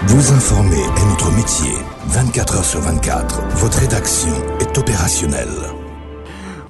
Vous informer est notre métier. 24 heures sur 24, votre rédaction est opérationnelle.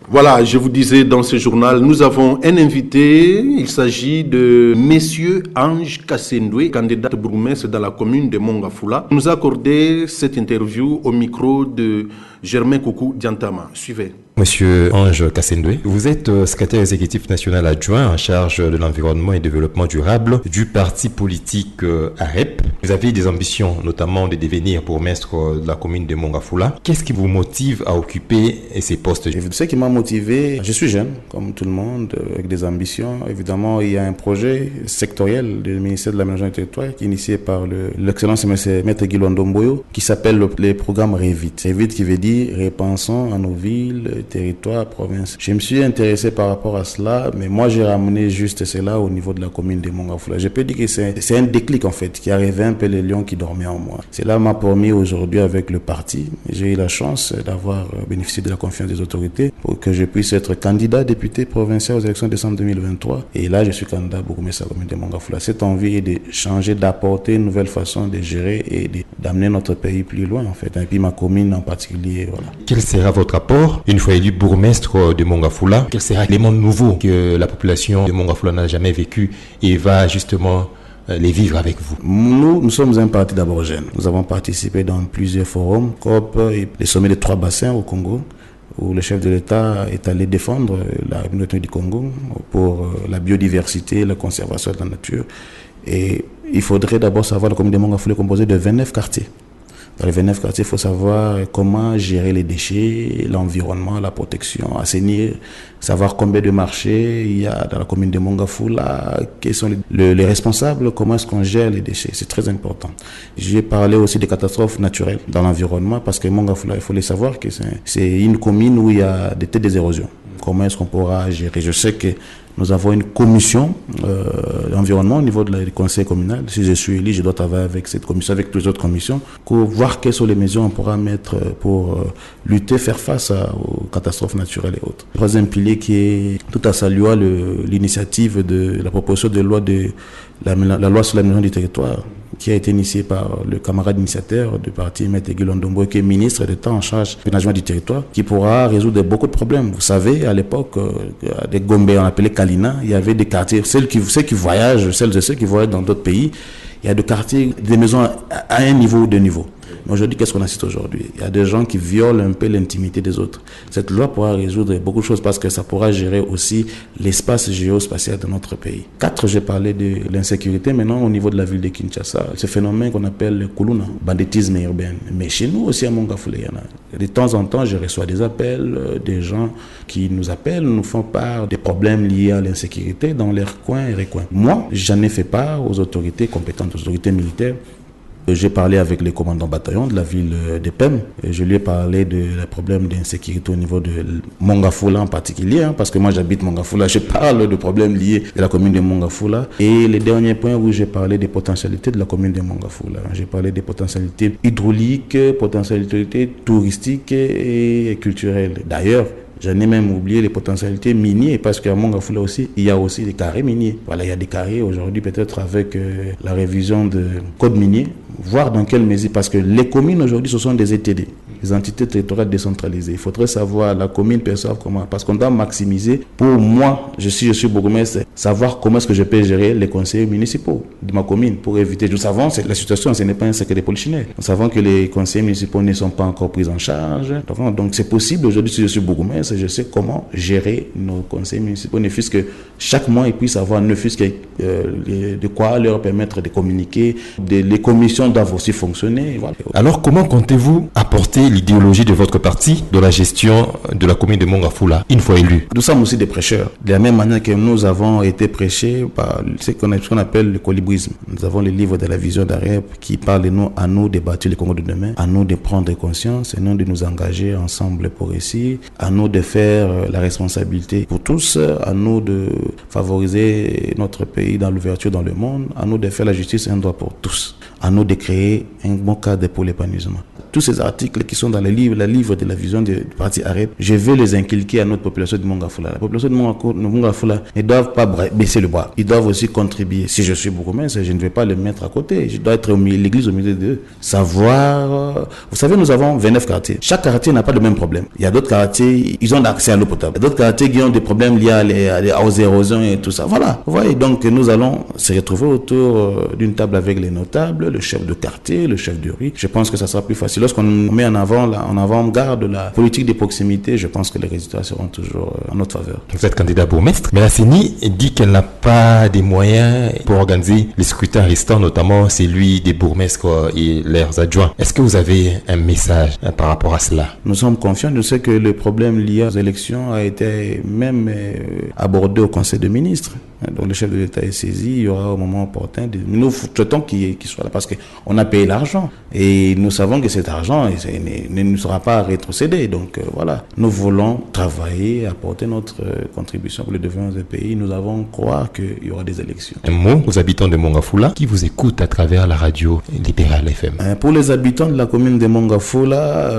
Voilà, je vous disais dans ce journal, nous avons un invité. Il s'agit de Monsieur Ange Kassendwe, candidat bourgmestre dans la commune de Mongafula. Il nous a accordé cette interview au micro de Germain Koukou Diantama. Suivez. Monsieur Ange Kassendwe, vous êtes secrétaire exécutif national adjoint en charge de l'environnement et développement durable du parti politique AREP. Vous avez des ambitions, notamment de devenir bourgmestre de la commune de Mongafula. Qu'est-ce qui vous motive à occuper ces postes? Ce qui m'a motivé, je suis jeune, comme tout le monde, avec des ambitions. Évidemment, il y a un projet sectoriel du ministère de l'aménagement du territoire qui est initié par l'excellence Maître Guy Ndomboyo, qui s'appelle le programme REVIT. REVIT qui veut dire Repensons à nos villes, territoires, provinces. Je me suis intéressé par rapport à cela, mais moi j'ai ramené juste cela au niveau de la commune de Mongafula. Je peux dire que c'est un déclic en fait, qui a réveillé un peu les lions qui dormaient en moi. Cela m'a permis aujourd'hui avec le parti, j'ai eu la chance d'avoir bénéficié de la confiance des autorités pour que je puisse être candidat député provincial aux élections de décembre 2023. Et là je suis candidat bourgmestre à la commune de Mongafula. Cette envie est de changer, d'apporter une nouvelle façon de gérer et d'amener notre pays plus loin en fait. Et puis ma commune en particulier, voilà. Quel sera votre apport une fois élu bourgmestre de Mongafula? Quel sera l'élément nouveau que la population de Mongafula n'a jamais vécu et va justement les vivre avec vous? Nous sommes un parti d'abord jeune. Nous avons participé dans plusieurs forums, COP et les sommets des 3 bassins au Congo, où le chef de l'État est allé défendre la communauté du Congo pour la biodiversité, la conservation de la nature. Et il faudrait d'abord savoir que la commune de Mongafula est composée de 29 quartiers. Dans les 29 quartiers, il faut savoir comment gérer les déchets, l'environnement, la protection, assainir, savoir combien de marchés il y a dans la commune de Mongafula, quels sont les responsables, comment est-ce qu'on gère les déchets. C'est très important. J'ai parlé aussi des catastrophes naturelles dans l'environnement parce que Mongafula, il faut les savoir que c'est une commune où il y a des érosions. Comment est-ce qu'on pourra gérer? Je sais que nous avons une commission d'environnement au niveau du conseil communal. Si je suis élu, je dois travailler avec cette commission, avec toutes les autres commissions, pour voir quelles sont les mesures qu'on pourra mettre pour lutter, faire face aux catastrophes naturelles et autres. Le troisième pilier qui est tout à saluer l'initiative de la proposition de loi la loi sur l'aménagement du territoire, qui a été initiée par le camarade initiateur du parti, Maître Guy Ndomboyo, qui est ministre d'État en charge de l'aménagement du territoire, qui pourra résoudre beaucoup de problèmes. Vous savez, à l'époque, des Gombe, on appelait Kalina, il y avait des quartiers, celles et ceux qui voyagent dans d'autres pays, il y a des quartiers, des maisons à un niveau ou deux niveaux. Mais aujourd'hui, qu'est-ce qu'on assiste aujourd'hui? Il y a des gens qui violent un peu l'intimité des autres. Cette loi pourra résoudre beaucoup de choses parce que ça pourra gérer aussi l'espace géospatial de notre pays. 4, j'ai parlé de l'insécurité. Maintenant, au niveau de la ville de Kinshasa, ce phénomène qu'on appelle le Kuluna, banditisme urbain. Mais chez nous aussi à Mongafula, il y en a. De temps en temps, je reçois des appels, des gens qui nous appellent, nous font part des problèmes liés à l'insécurité dans leurs coins et recoins. Moi, j'en ai fait part aux autorités compétentes, aux autorités militaires. J'ai parlé avec les commandants bataillons de la ville de Pem. Je lui ai parlé des problèmes d'insécurité au niveau de Mongafula en particulier, parce que moi j'habite Mongafula. Je parle de problèmes liés à la commune de Mongafula. Et le dernier point où j'ai parlé des potentialités de la commune de Mongafula. J'ai parlé des potentialités hydrauliques, potentialités touristiques et culturelles. D'ailleurs, j'en ai même oublié les potentialités minières parce qu'à Mongafula aussi, il y a aussi des carrés miniers. Voilà, il y a des carrés aujourd'hui peut-être avec la révision de code minier, voir dans quelle mesure, parce que les communes aujourd'hui ce sont des ETD, les entités territoriales décentralisées. Il faudrait savoir la commune perçoit comment, parce qu'on doit maximiser. Pour moi, je suis bourgmestre, savoir comment est-ce que je peux gérer les conseillers municipaux de ma commune pour éviter. Nous savons que la situation, ce n'est pas un secret de polichinelle. Nous savons que les conseillers municipaux ne sont pas encore pris en charge. Donc c'est possible aujourd'hui si je suis bourgmestre, je sais comment gérer nos conseillers municipaux, ne fût-ce que chaque mois ils puissent avoir ne fût-ce que de quoi leur permettre de communiquer. Les commissions doivent aussi fonctionner. Voilà. Alors comment comptez-vous apporter l'idéologie de votre parti dans la gestion de la commune de Mongafula une fois élu? Nous sommes aussi des prêcheurs. De la même manière que nous avons été prêchés par ce qu'on appelle le colibrisme. Nous avons le livre de la vision d'Arep qui parle à nous de bâtir le Congo de demain, à nous de prendre conscience, à nous de nous engager ensemble pour réussir, à nous de faire la responsabilité pour tous, à nous de favoriser notre pays dans l'ouverture dans le monde, à nous de faire la justice un droit pour tous, à nous de créer un bon cadre pour l'épanouissement. tous ces articles qui sont dans les livres de la vision du parti AREP, je veux les inculquer à notre population de Mongafula. La population de Mongafula ne doivent pas baisser le bras. Ils doivent aussi contribuer. Si je suis bourgmestre, je ne vais pas le mettre à côté. Je dois être l'église au milieu d'eux. Savoir. Vous savez, nous avons 29 quartiers. Chaque quartier n'a pas le même problème. Il y a d'autres quartiers, ils ont accès à l'eau potable. Il y a d'autres quartiers qui ont des problèmes liés aux érosions et tout ça. Voilà. Vous voyez, donc nous allons se retrouver autour d'une table avec les notables, le chef de quartier, le chef de rue. Je pense que ça sera plus facile. Lorsqu'on met en avant-garde la politique de proximité, je pense que les résultats seront toujours en notre faveur. Vous êtes candidat bourgmestre, mais la CENI dit qu'elle n'a pas des moyens pour organiser les scrutins restants, notamment celui des bourgmestres et leurs adjoints. Est-ce que vous avez un message par rapport à cela? Nous sommes confiants. Je sais que le problème lié aux élections a été même abordé au Conseil des ministres. Donc le chef de l'État est saisi, il y aura au moment opportun. Nous souhaitons qu'il soit là parce qu'on a payé l'argent et nous savons que cet argent ne sera pas rétrocédé. Donc voilà, nous voulons travailler, apporter notre contribution pour le développement du pays. Nous avons croire qu'il y aura des élections. Un mot aux habitants de Mongafula qui vous écoutent à travers la radio Libérale FM. Pour les habitants de la commune de Mongafula,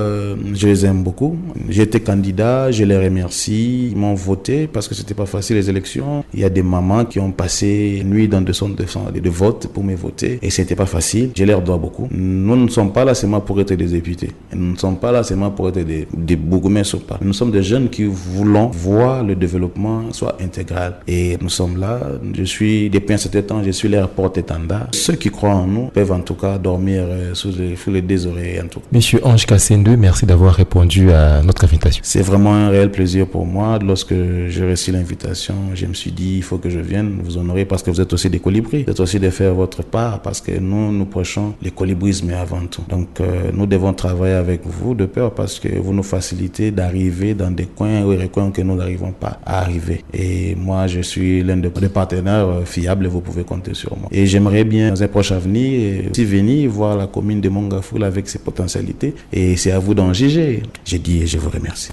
je les aime beaucoup. J'ai été candidat, je les remercie. Ils m'ont voté parce que c'était pas facile les élections. Il y a des mamans qui ont passé nuit dans des centres de vote pour me voter et c'était pas facile. Je leur dois beaucoup. Nous ne sommes pas là seulement pour être des députés. Nous ne sommes pas là seulement pour être des bourgmestres ou pas. Nous sommes des jeunes qui voulons voir le développement soit intégral et nous sommes là. Je suis depuis un certain temps, je suis leur porte-étendard. Ceux qui croient en nous peuvent en tout cas dormir sous les deux oreilles en tout. Monsieur Ange Kassendwe, merci d'avoir répondu à notre invitation. C'est vraiment un réel plaisir pour moi. Lorsque j'ai reçu l'invitation, je me suis dit il faut que je vienne vous honorer parce que vous êtes aussi des colibris. Vous êtes aussi de faire votre part parce que nous prêchons les colibrismes avant tout. Donc nous devons travailler avec vous de peur parce que vous nous facilitez d'arriver dans des coins ou des coins que nous n'arrivons pas à arriver. Et moi je suis l'un des partenaires fiables et vous pouvez compter sur moi. Et j'aimerais bien dans un proche avenir aussi venir voir la commune de Mongafula avec ses potentialités et c'est à vous d'en juger. J'ai dit et je vous remercie.